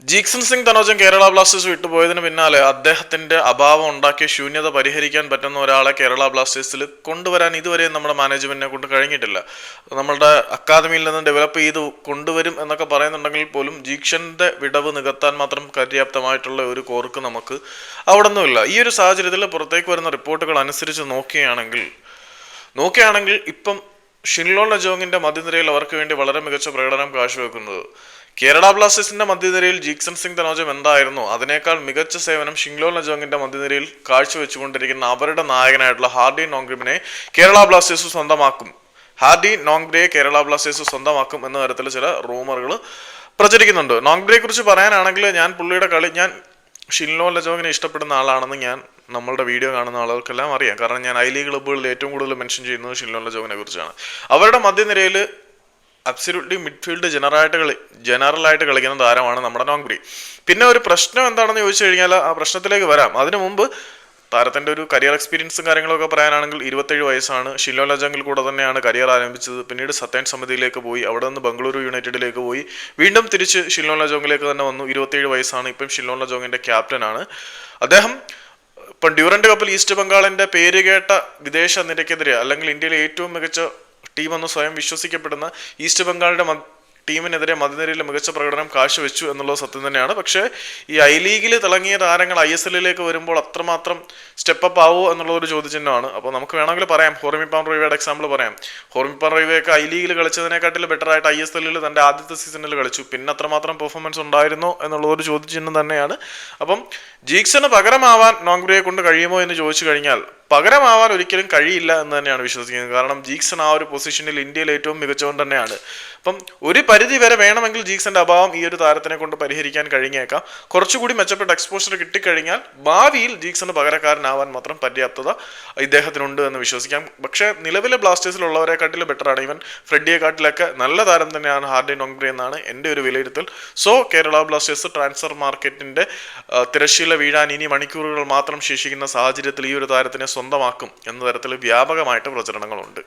Jeakson Singh തനോജൻ Kerala Blasters വിട്ടുപോയതിന് പിന്നാലെ അദ്ദേഹത്തിന്റെ അഭാവം ഉണ്ടാക്കിയ ശൂന്യത പരിഹരിക്കാൻ പറ്റുന്ന ഒരാളെ കേരള ബ്ലാസ്റ്റേഴ്സിൽ കൊണ്ടുവരാൻ ഇതുവരെ നമ്മുടെ മാനേജ്മെന്റിനെ കൊണ്ട് കഴിഞ്ഞിട്ടില്ല. നമ്മളുടെ അക്കാദമിയിൽ നിന്ന് ഡെവലപ്പ് ചെയ്ത് കൊണ്ടുവരും എന്നൊക്കെ പറയുന്നുണ്ടെങ്കിൽ പോലും ജീക്ഷന്റെ വിടവ് നികത്താൻ മാത്രം പര്യാപ്തമായിട്ടുള്ള ഒരു കോർക്ക് നമുക്ക് അവിടെ നിന്നുമില്ല. ഈ ഒരു സാഹചര്യത്തിൽ പുറത്തേക്ക് വരുന്ന റിപ്പോർട്ടുകൾ അനുസരിച്ച് നോക്കുകയാണെങ്കിൽ ഇപ്പം ഷിൻലോൺ ലജോങ്ങിന്റെ മധ്യനിരയിൽ അവർക്ക് വേണ്ടി വളരെ മികച്ച പ്രകടനം കാഴ്ചവെക്കുന്നത് കേരള ബ്ലാസ്റ്റേഴ്സിന്റെ മധ്യനിരയിൽ ജീക്സൺ സിംഗ് തനോജം എന്തായിരുന്നു അതിനേക്കാൾ മികച്ച സേവനം ഷിൻലോൺ ലജോങ്ങിന്റെ മധ്യനിരയിൽ കാഴ്ചവെച്ചുകൊണ്ടിരിക്കുന്ന അവരുടെ നായകനായിട്ടുള്ള ഹാർഡി നോങ്ഗ്രയെ കേരള ബ്ലാസ്റ്റേഴ്സ് സ്വന്തമാക്കും. കേരള ബ്ലാസ്റ്റേഴ്സ് സ്വന്തമാക്കും എന്ന തരത്തിൽ ചില റൂമറുകൾ പ്രചരിക്കുന്നുണ്ട്. നോങ്ഗ്രയെ കുറിച്ച് പറയാനാണെങ്കിൽ ഞാൻ ഷിൻലോൺ ലജോങ്ങിനെ ഇഷ്ടപ്പെടുന്ന ആളാണെന്ന് നമ്മളുടെ വീഡിയോ കാണുന്ന ആളുകൾക്കെല്ലാം അറിയാം. കാരണം ഞാൻ ഐ ലീഗ് ക്ലബ്ബുകളിൽ ഏറ്റവും കൂടുതൽ മെൻഷൻ ചെയ്യുന്നത് ഷിൻലോൺ ലജോങ്ങിനെ കുറിച്ചാണ്. അവരുടെ മധ്യനിരയിൽ അബ്സല്യൂട്ട്ലി മിഡ്ഫീൽഡ് ജനറലായിട്ട് കളിക്കുന്ന താരമാണ് നമ്മുടെ നോങ്ബ്രി. പിന്നെ ഒരു പ്രശ്നം എന്താണെന്ന് ചോദിച്ചു കഴിഞ്ഞാൽ ആ പ്രശ്നത്തിലേക്ക് വരാം. അതിനു മുമ്പ് താരത്തിന്റെ ഒരു കരിയർ എക്സ്പീരിയൻസും കാര്യങ്ങളൊക്കെ പറയാനാണെങ്കിൽ 27 വയസ്സാണ്. ഷിൻലോൺ ലജോങ്ങിൽ കൂടെ തന്നെയാണ് കരിയർ ആരംഭിച്ചത്. പിന്നീട് സത്തേൺ സമിതിയിലേക്ക് പോയി, അവിടെ നിന്ന് ബംഗളൂരു യുണൈറ്റഡിലേക്ക് പോയി, വീണ്ടും തിരിച്ച് ഷിൻലോൺ ലജോങ്ങിലേക്ക് തന്നെ വന്നു. 27 വയസ്സാണ്. ഇപ്പം ഷിൻലോൺ ലജോങ്ങിന്റെ ക്യാപ്റ്റനാണ് അദ്ദേഹം. ഇപ്പം ഡ്യൂറന്റ് കപ്പിൽ ഈസ്റ്റ് ബംഗാളിന്റെ പേര് കേട്ട വിദേശ നിരക്കെതിരെ അല്ലെങ്കിൽ ഇന്ത്യയിലെ ഏറ്റവും മികച്ച ടീമെന്ന് സ്വയം വിശ്വസിക്കപ്പെടുന്ന ഈസ്റ്റ് ബംഗാളിന്റെ ടീമിനെതിരെ മധ്യനിരയിൽ മികച്ച പ്രകടനം കാഴ്ചവെച്ചു എന്നുള്ളത് സത്യം തന്നെയാണ്. പക്ഷേ ഈ ഐ ലീഗിൽ തിളങ്ങിയ താരങ്ങൾ ISL-ലേക്ക് വരുമ്പോൾ അത്രമാത്രം സ്റ്റെപ്പ് ആവോ എന്നുള്ളതൊരു ചോദ്യചിഹ്നമാണ്. അപ്പോൾ നമുക്ക് വേണമെങ്കിൽ പറയാം, ഹോർമിപ്പാൻ റോയിവയുടെ എക്സാമ്പിൾ പറയാം. ഹോർമിപ്പാൻ റോയിവയൊക്കെ ഐ ലീഗിൽ കളിച്ചതിനെക്കാട്ടിൽ ബെറ്റർ ആയിട്ട് ISL-ൽ തന്റെ ആദ്യത്തെ സീസണിൽ കളിച്ചു. പിന്നെ അത്രമാത്രം പെർഫോമൻസ് ഉണ്ടായിരുന്നോ എന്നുള്ളതൊരു ചോദ്യചിഹ്നം തന്നെയാണ്. അപ്പം ജീക്സന് പകരമാവാൻ നോങ്ബ്രിയെ കൊണ്ട് കഴിയുമോ എന്ന് ചോദിച്ചു കഴിഞ്ഞാൽ പകരമാവാൻ ഒരിക്കലും കഴിയില്ല എന്ന് തന്നെയാണ് വിശ്വസിക്കുന്നത്. കാരണം ജീക്സൺ ആ ഒരു പൊസിഷനിൽ ഇന്ത്യയിൽ ഏറ്റവും മികച്ചവൻ തന്നെയാണ്. അപ്പം ഒരു പരിധി വരെ വേണമെങ്കിൽ ജീക്സന്റെ അഭാവം ഈ ഒരു താരത്തിനെ കൊണ്ട് പരിഹരിക്കാൻ കഴിഞ്ഞേക്കാം. കുറച്ചുകൂടി മെച്ചപ്പെട്ട എക്സ്പോഷർ കിട്ടിക്കഴിഞ്ഞാൽ ഭാവിയിൽ ജീക്സന് പകരക്കാരനാവാൻ മാത്രം പര്യാപ്തത ഇദ്ദേഹത്തിനുണ്ട് എന്ന് വിശ്വസിക്കാം. പക്ഷേ നിലവിലെ ബ്ലാസ്റ്റേഴ്സിലുള്ളവരെക്കാട്ടിലും ബെറ്ററാണ്. ഈവൻ ഫ്രെഡിയെക്കാട്ടിലൊക്കെ നല്ല താരം തന്നെയാണ് ഹാർഡി നോങ്ബ്രി എന്നാണ് എൻ്റെ ഒരു വിലയിരുത്തൽ. സോ കേരള ബ്ലാസ്റ്റേഴ്സ് ട്രാൻസ്ഫർ മാർക്കറ്റിന്റെ തിരശ്ശീല വീഴാൻ ഇനി മണിക്കൂറുകൾ മാത്രം ശേഷിക്കുന്ന സാഹചര്യത്തിൽ ഈ ഒരു താരത്തിനെ സ്വന്തമാക്കും എന്ന തരത്തിൽ വ്യാപകമായിട്ട് പ്രചരണങ്ങളുണ്ട്.